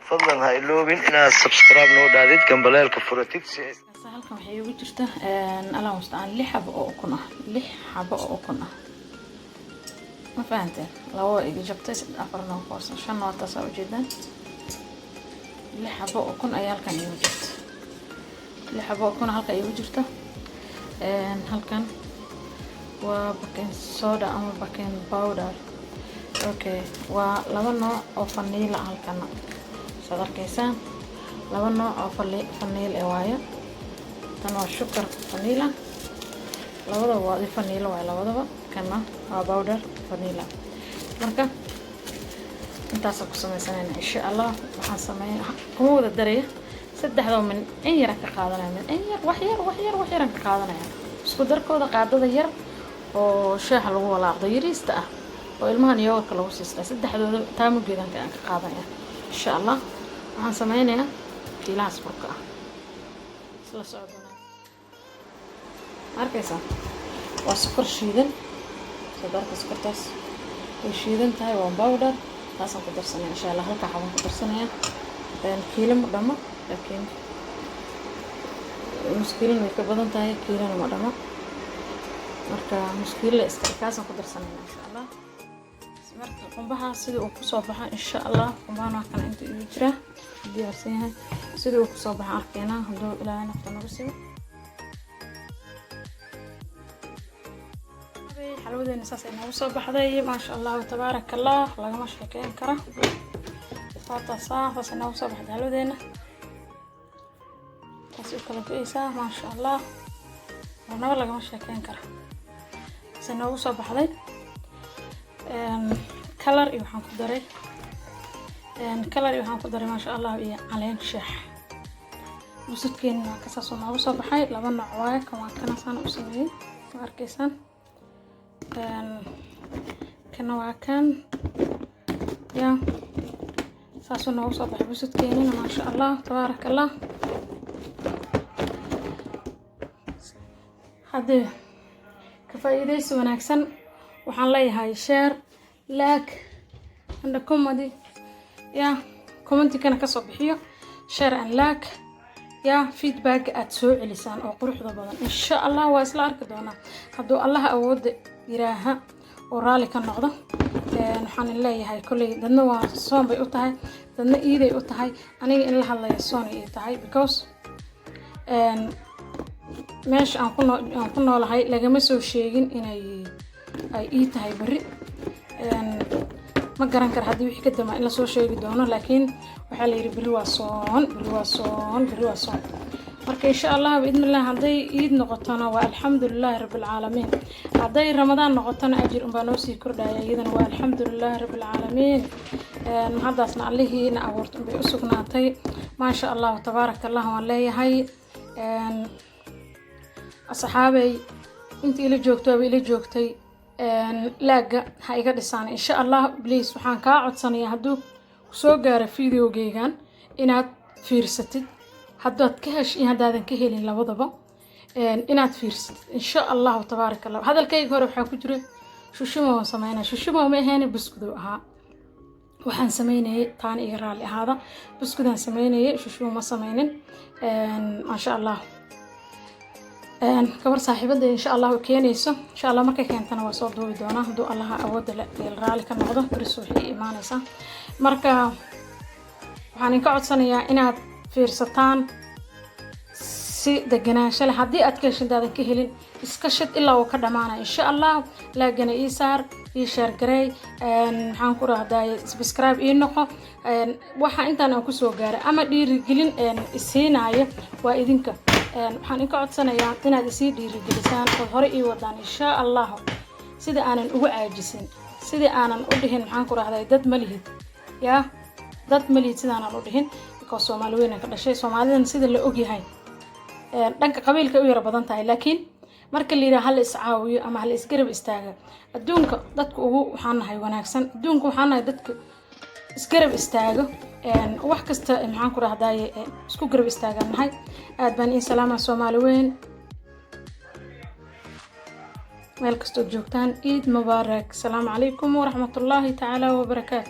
fadlan ha iloobin inaad subscribe noo dhaadid gambaleelka furatid si halkan waxay ugu jirtaa ala wastaan 6 xabo oo ukun ah 6 xabo oo ukun ah ma fahanteen lawo iga jabtay 4 noo qoos 5 noo taas oo jeedaan 6 xabo oo ukun ayaa halkan igu jirta 6 xabo oo ukun halkan igu jirta halkan waa baking soda ama baking powder okay waa laba nooc oo vanilla halkan sadarkaysan laba nooc oo vanilla waaye tan waa sugar vanilla labada waa vanilla waaye labadaba kana waa powder vanilla marka intaas ku sameeysan insha Allah waxaan sameeyaa kuma wada daray saddexdo min in yar ka qaadanaya in yar wax yar ka qaadanaya isku darkooda qaadada yar oo shaaha lagu walaaqdo yariista ah oo ilmahan yogurka lagu siista saddexdooda taamugeedan ka qaadanaya insha Allah waxaan sameynayaa kiilaas burka ah isla socodana arkaysa waa sokor shiidan sadarka sokortaas way shiidan tahay waa powder taasaan ku darsanaya insha Allah halka xabaan ku darsanaya kiilo ma dhamo laakiin muskiilin way ka badan tahay kiilana ma dhamo marka muskiil la iskaasaan ku darsanaya insha Allah marka qumbaha sidii uu ku soo baxay insha Allah qumbaha kan inta uu jira diyaarsan yahay sidii uu ku soo baxay arkeena haduu ilaahay nafta nagu siiyo xalwadeena saas ay nagu soo baxday ma sha Allah tabarakallah lagama sheekeen karo faata saas ay nagu soo baxday xalwadeena taasi kala go'aysa ma sha Allah wana lagama sheekeen karo saas nagu soo baxday color iyo waxaan ku daray ma sha Allah iyo caleen shaah musidkeena ka soo noogu soo baxay laba nooc waaye kana saan u sameeyay ma arkaysan kana waa kan ya saaso noogu soo baxay musidkeena ma sha Allah tabarakallah hadee ka faa'iideysi wanaagsan waxaan leeyahay share like and comment ya comment kana ka soo bixiyo share and like ya feedback aad soo celisaan oo quruxda badan insha Allah waa isla arki doonaa haduu Allah awood iraaha oo raali ka noqdo waxaan leeyahay kulay dadna waa soon bay u tahay dadna iiday u tahay aniga in la hadlayo soon ay tahay because meesha aan ku noolahay lagama soo sheegin inay ay ii tahay bari ma garan kar hadii wixii ka dama in la soo sheegi doono laakiin waxa la yiri bari waa soon marka insha Allah biidnillah haday iid noqotona waa alxamdulillah rabbil alamin haday ramadaan noqotona ajir un baa noo sii kordhaya iyadana waa alxamdulillah rabbil alamin hadaasna Allahiina awoorto bay u sugnaatay ma sha Allah tabarakallah waan leeyahay asxaabay intii ila joogtay laaga ha iga dhisaan insha Allah please waxaan ka codsanayaa haduu soo gaaro videogeygan inaad fiirsatid haddaad ka heshin hadaadan ka helin labadaba inaad fiirsatid insha Allah tabarakallah hadalkayga hore waxa ku jira shushuma ma ahayn buskudu ahaa waxaan sameeyay taan iga raali ahaada buskudan sameeyay shushuma ma sameynin ma sha Allah kabar saaxiibada insha Allah keenayso insha Allah markay keentana waa soo duubi doona haduu Allah awood la raali ka noqdo rasuuxi iimaanaysa marka waxaan ka codsanayaa inaad fiirsataan si deganaansho leh hadii aad ka heshiidaadan ka helin iska shid ilaa uu ka dhamaanayo insha Allah laagana ii saar ii share garay waxaan ku raahday subscribe ii noqo waxa intaan aan ku soo gaaray ama dhiirigelin isiinaayo waa idinka waxaan ka codsanayaa inaad isii dhiirigelisaan oo hore ii wadaan insha Allah sida aanan ugu caajisin sida aanan u dhihin waxaan ku raahday dad malihid ya dad malihid sida aanan u dhihin because Soomaali weyn ka dhashay Soomaalidan sida la og yahay dhanka qabiilka u yar badan tahay laakiin marka la yiraahdo hal iscaawiyo ama hal isgarab istaaga adduunka dadku ugu waxaan nahay wanaagsan adduunka waxaan nahay dadka isgarab istaago wax kasta maxaan ku raahday isku garab istaaganahay aad baan in salaama Soomaali weyn meel kasto joogtaan Eid Mubarak. Assalamu alaykum wa rahmatullahi ta'ala wa barakatuh.